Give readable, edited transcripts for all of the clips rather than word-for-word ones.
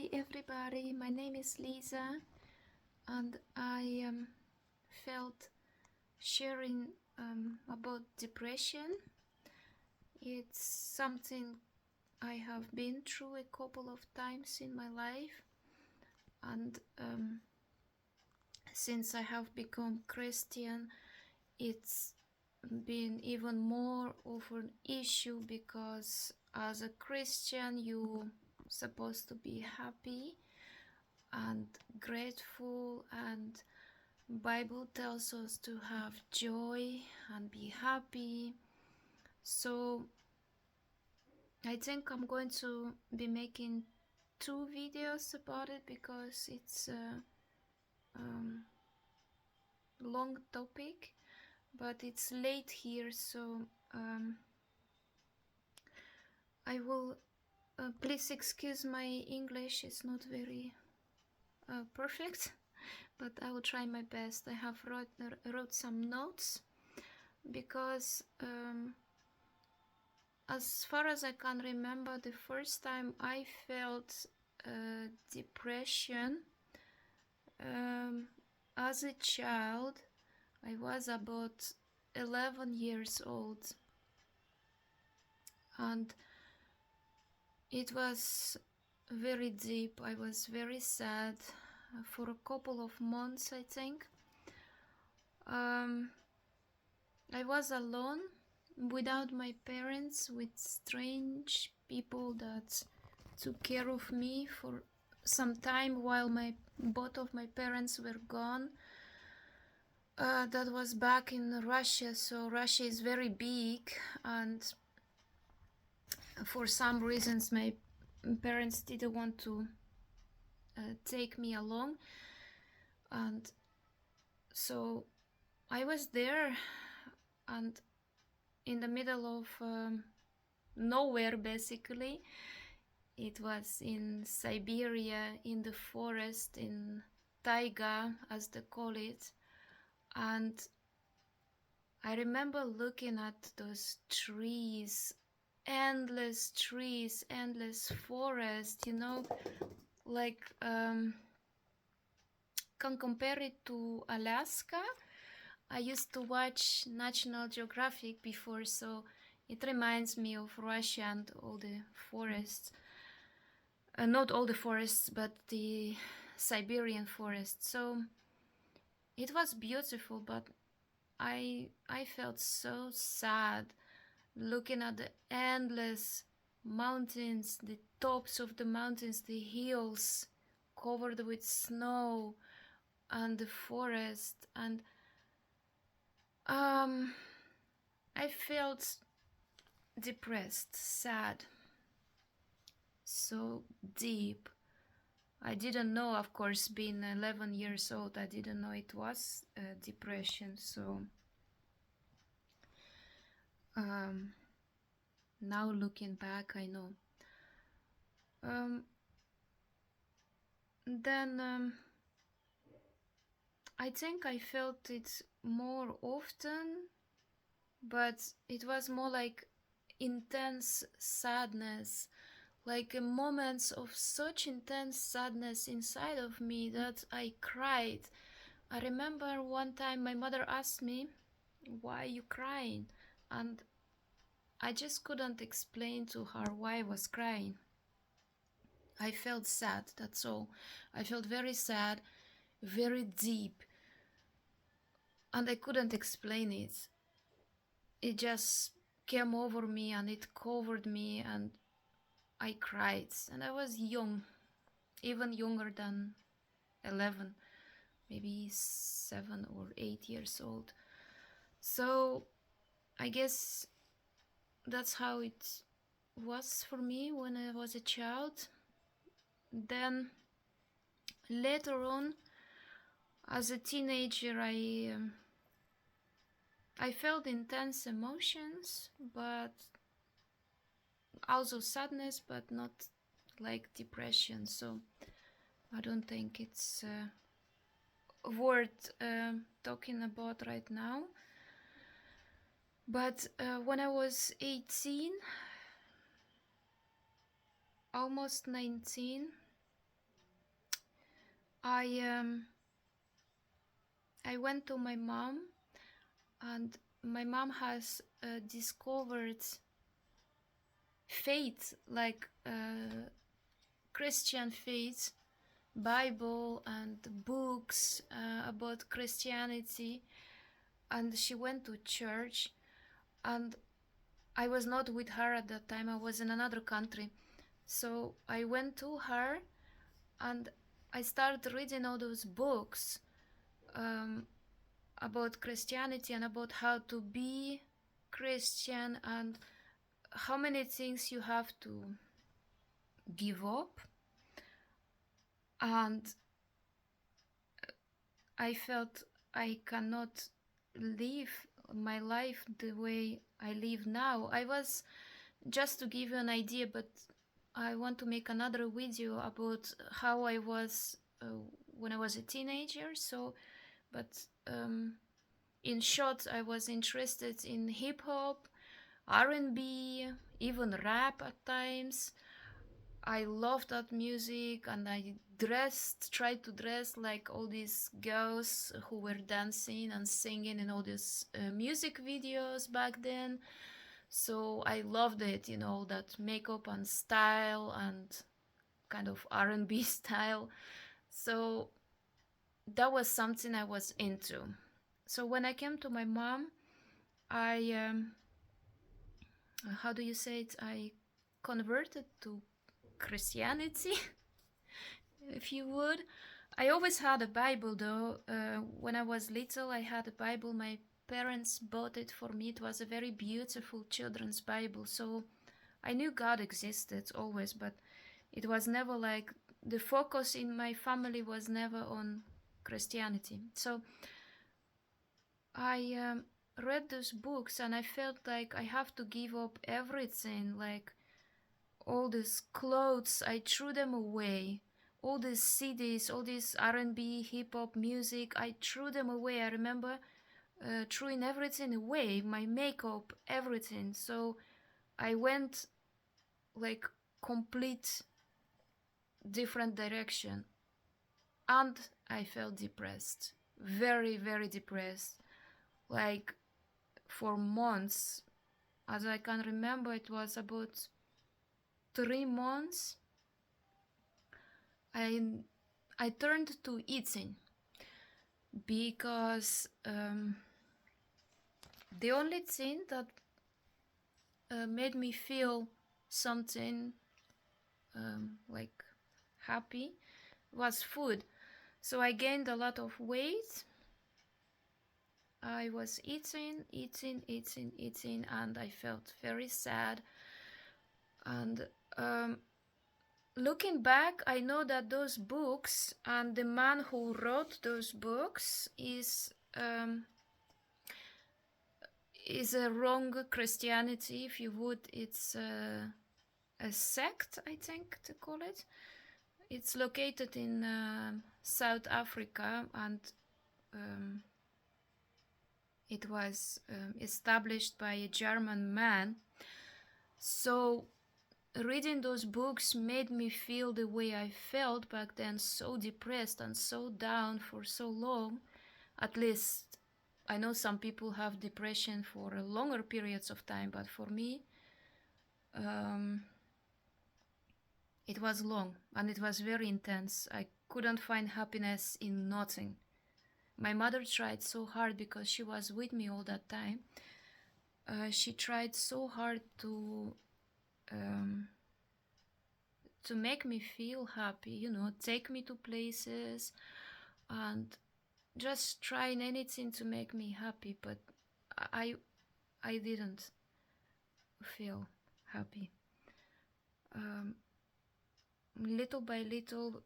Hi everybody, my name is Lisa and I felt sharing about depression. It's something I have been through a couple of times in my life, and since I have become Christian, it's been even more of an issue because as a Christian you're supposed to be happy and grateful, and Bible tells us to have joy and be happy. So I think I'm going to be making 2 videos about it because it's a long topic, but it's late here, so I will please excuse my English, it's not very perfect, but I will try my best. I have wrote some notes because as far as I can remember, the first time I felt depression as a child, I was about 11 years old, and it was very deep. I was very sad for a couple of months, I think. I was alone, without my parents, with strange people that took care of me for some time while both of my parents were gone. That was back in Russia, so Russia is very big, and for some reasons my parents didn't want to take me along, and so I was there, and in the middle of nowhere, basically. It was in Siberia, in the forest, in taiga, as they call it. And I remember looking at those trees, endless forest, you know, like can compare it to Alaska. I used to watch National Geographic before, so it reminds me of Russia and all the forests. Not all the forests, but the Siberian forest. So it was beautiful, but I felt so sad looking at the endless mountains, the tops of the mountains, the hills covered with snow, and the forest, and I felt depressed, sad, so deep. I didn't know, of course, being 11 years old, I didn't know it was depression. So now looking back, I know. Then I think I felt it more often, but it was more like intense sadness, like moments of such intense sadness inside of me that I cried. I remember one time my mother asked me, "Why are you crying?" And I just couldn't explain to her why I was crying. I felt sad, that's all. I felt very sad, very deep, and I couldn't explain it. It just came over me and it covered me, and I cried. And I was young, even younger than 11, maybe 7 or 8 years old. So I guess that's how it was for me when I was a child. Then later on, as a teenager, I felt intense emotions, but also sadness, but not like depression. So I don't think it's worth talking about right now. But when I was 18, almost 19, I I went to my mom, and my mom has discovered faith, like Christian faith, Bible and books about Christianity, and she went to church, and I was not with her at that time. I was in another country. So I went to her and I started reading all those books um, about Christianity and about how to be Christian and how many things you have to give up. And I felt I cannot live my life the way I live now. I was, just to give you an idea, but I want to make another video about how I was when I was a teenager. So, but in short, I was interested in hip hop, R&B, even rap at times. I loved that music, and I tried to dress like all these girls who were dancing and singing in all these music videos back then. So I loved it, that makeup and style and kind of R&B style. So that was something I was into. So when I came to my mom, I how do you say it? I converted to Christianity, if you would. I always had a Bible though. When I was little, I had a Bible. My parents bought it for me. It was a very beautiful children's Bible. So I knew God existed always, but it was never like the focus in my family was never on Christianity. So I read those books and I felt like I have to give up everything, like all these clothes, I threw them away. All these CDs, all this R&B, hip hop music, I threw them away. I remember throwing everything away, my makeup, everything. So I went like complete different direction, and I felt depressed, very, very depressed. Like for months, as I can remember, it was about 3 months. I turned to eating because the only thing that made me feel something like happy was food. So I gained a lot of weight. I was eating, and I felt very sad. And looking back, I know that those books and the man who wrote those books is a wrong Christianity, if you would. It's a sect, I think to call it. It's located in South Africa, and it was established by a German man. So reading those books made me feel the way I felt back then, so depressed and so down for so long. At least I know some people have depression for longer periods of time, but for me, it was long and it was very intense. I couldn't find happiness in nothing. My mother tried so hard because she was with me all that time. She tried so hard to make me feel happy, take me to places and just trying anything to make me happy, but I didn't feel happy. Little by little,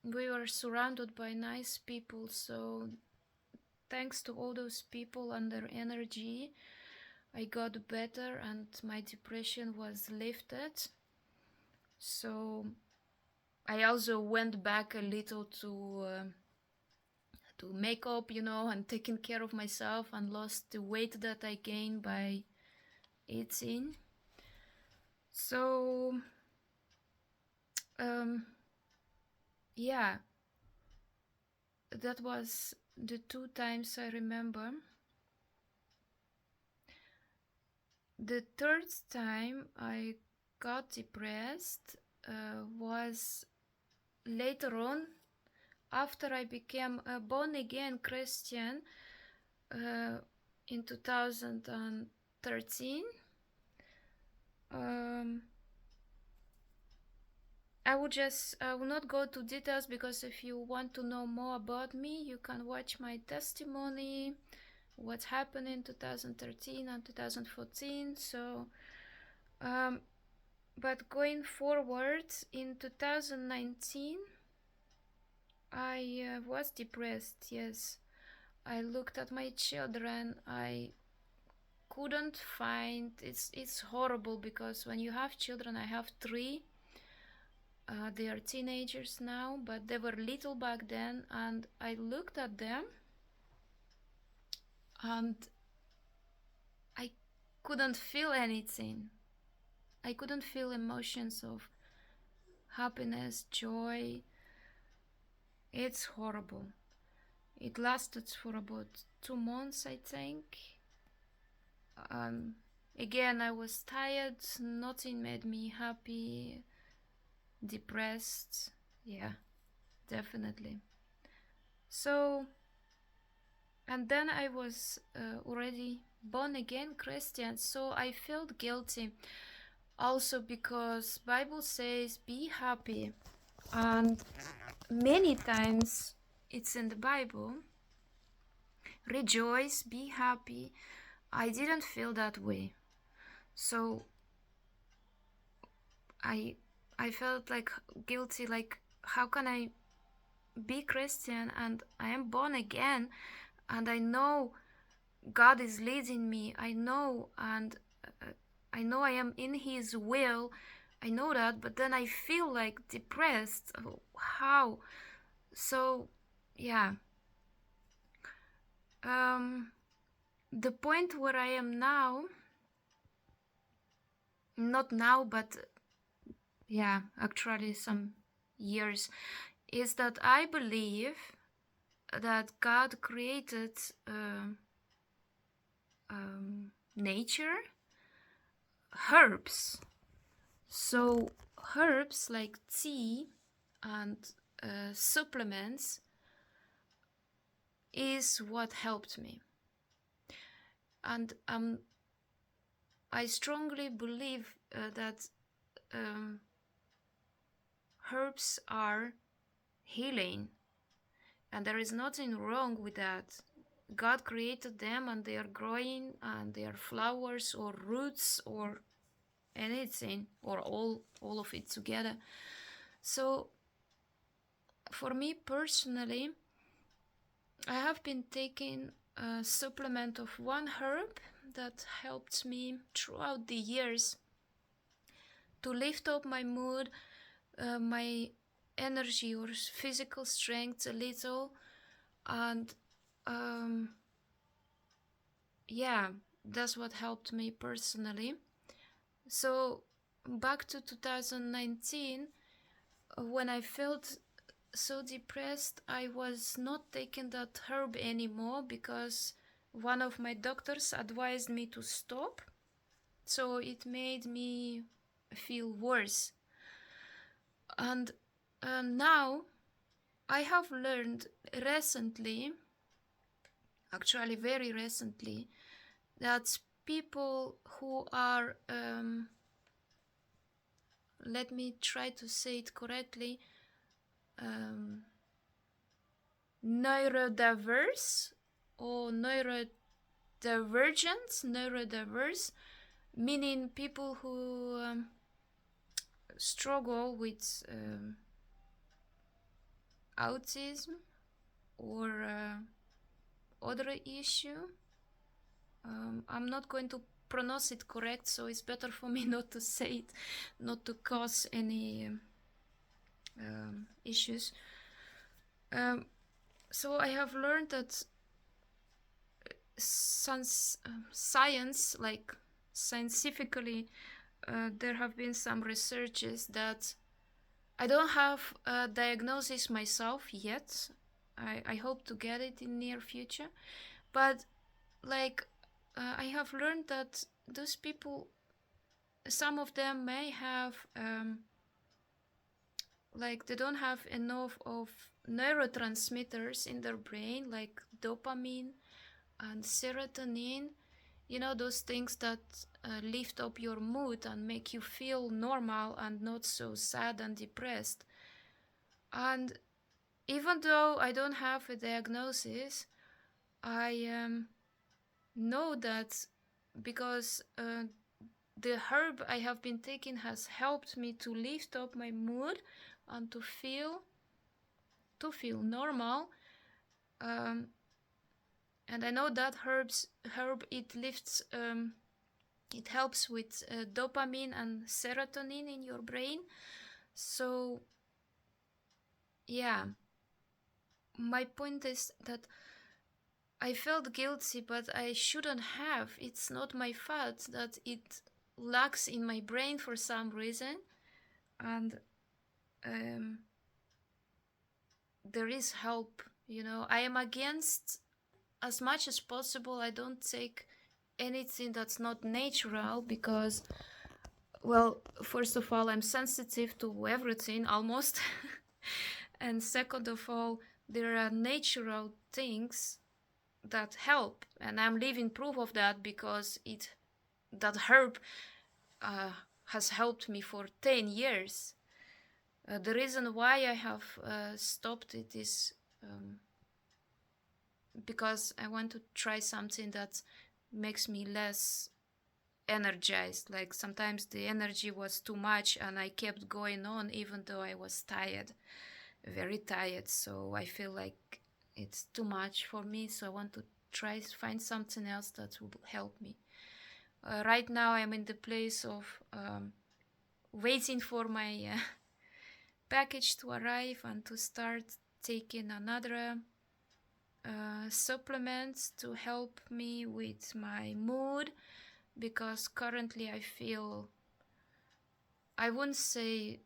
we were surrounded by nice people, so thanks to all those people and their energy, I got better and my depression was lifted. So I also went back a little to makeup, and taking care of myself, and lost the weight that I gained by eating. So yeah, that was the 2 times I remember. The third time I got depressed was later on, after I became a born again Christian in 2013. I will not go to details, because if you want to know more about me, you can watch my testimony, what happened in 2013 and 2014. So, but going forward, in 2019, I was depressed, yes. I looked at my children, I couldn't find, it's horrible, because when you have children, I have 3. They are teenagers now, but they were little back then, and I looked at them and I couldn't feel anything. I couldn't feel emotions of happiness, joy. It's horrible. It lasted for about 2 months, I think. Again, I was tired, nothing made me happy, depressed. Yeah, definitely. So, and then I was already born again Christian, so I felt guilty. Also because Bible says be happy, and many times it's in the Bible. Rejoice, be happy. I didn't feel that way, so I felt like guilty. Like, how can I be Christian and I am born again, and I know God is leading me. I know, and I know I am in His will. I know that, but then I feel like depressed. Oh, how? So, yeah. The point where I am now, not now, but yeah, actually some years, is that I believe that God created nature, herbs. So herbs like tea and supplements is what helped me. And I strongly believe that herbs are healing, and there is nothing wrong with that. God created them, and they are growing, and they are flowers or roots or anything, or all of it together. So for me personally, I have been taking a supplement of one herb that helped me throughout the years to lift up my mood, my energy or physical strength a little, and yeah, that's what helped me personally. So back to 2019, when I felt so depressed, I was not taking that herb anymore, because one of my doctors advised me to stop. So it made me feel worse. And now I have learned recently, actually very recently, that people who are, let me try to say it correctly, neurodiverse or neurodiverse, meaning people who struggle with autism or other issue. I'm not going to pronounce it correct, so it's better for me not to say it, not to cause any issues. So I have learned that science, like scientifically, there have been some researches that I don't have a diagnosis myself yet. I hope to get it in near future. But like I have learned that those people, some of them may have like they don't have enough of neurotransmitters in their brain, like dopamine and serotonin, you know, those things that lift up your mood and make you feel normal and not so sad and depressed. And even though I don't have a diagnosis, I know that because the herb I have been taking has helped me to lift up my mood and to feel normal. And I know that herb it lifts it helps with dopamine and serotonin in your brain. So yeah, my point is that I felt guilty, but I shouldn't have. It's not my fault that it lacks in my brain for some reason. And there is help, you know. I am against, as much as possible, I don't take anything that's not natural because, well, first of all, I'm sensitive to everything almost. And second of all, there are natural things that help, and I'm living proof of that because that herb has helped me for 10 years. The reason why I have stopped it is because I want to try something that makes me less energized. Like sometimes the energy was too much and I kept going on even though I was tired, very tired. So I feel like it's too much for me, so I want to try find something else that will help me. Right now I'm in the place of waiting for my package to arrive and to start taking another supplements to help me with my mood, because currently I feel, I wouldn't say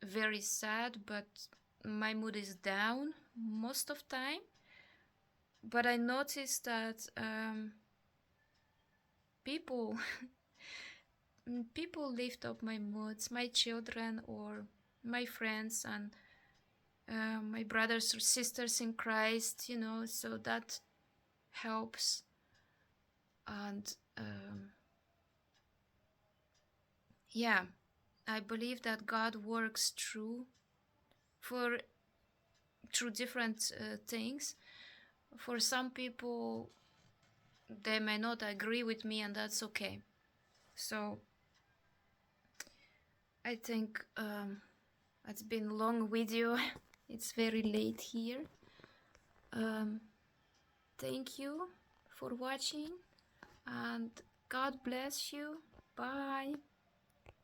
very sad, but my mood is down most of time. But I noticed that people people lift up my moods, my children or my friends and my brothers or sisters in Christ, you know, so that helps. And yeah, I believe that God works through different things. For some people, they may not agree with me, and that's okay. So I think it's been a long video. It's very late here. Thank you for watching, and God bless you. Bye.